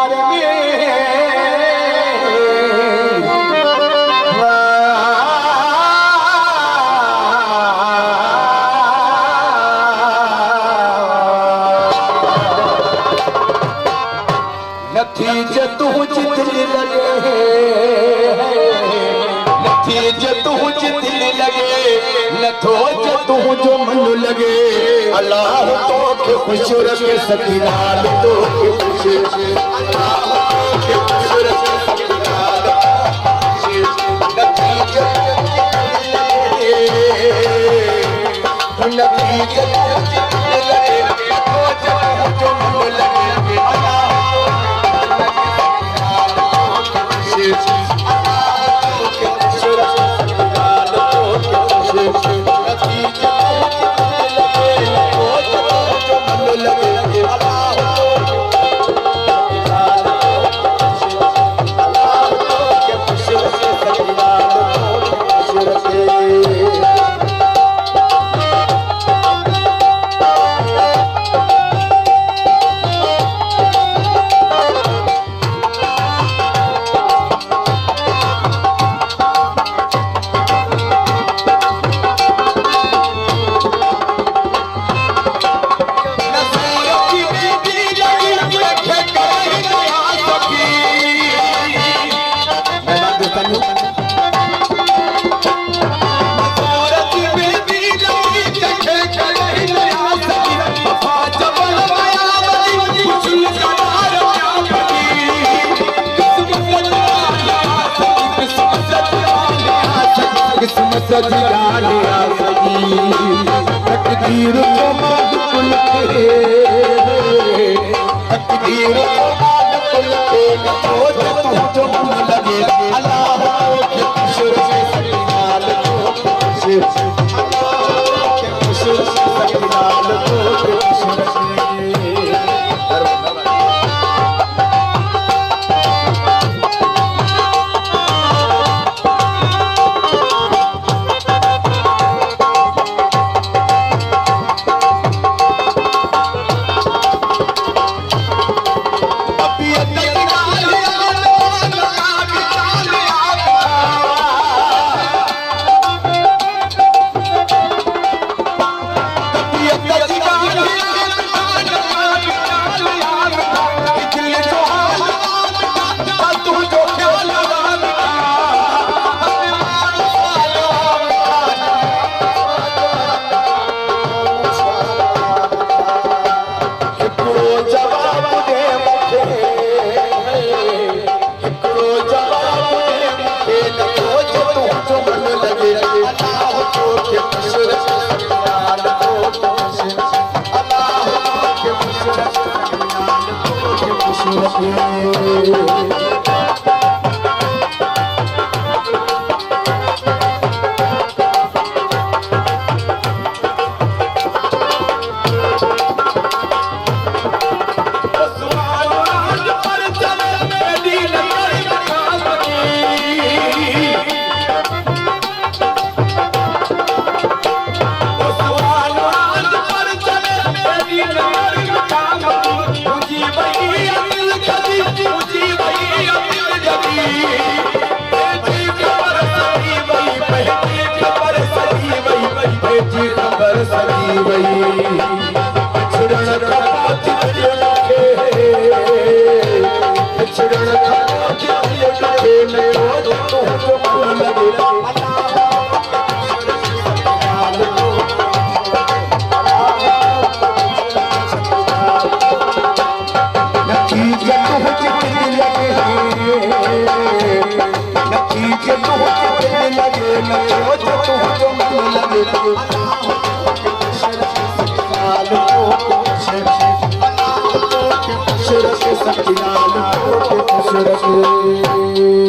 दरबार नथी तू जितने लगे नथी तू जितने लगे नथो तू जो मन लगे अल्लाह तो के खुश रखे सकीनाल तो के खुश अल्लाह तो के खुश रखे सकीनाल नथी जितने लगे नथो जो मन लगे अल्लाह सजिया सजी तकदीर को मादकुल के तकदीर को मादकुल के तो जो मन लगे अल्लाह के खुश रखे सकीनाल को खुश अल्लाह के खुश रखे सकीनाल को खुश रखे सकीनाल को खुश रखे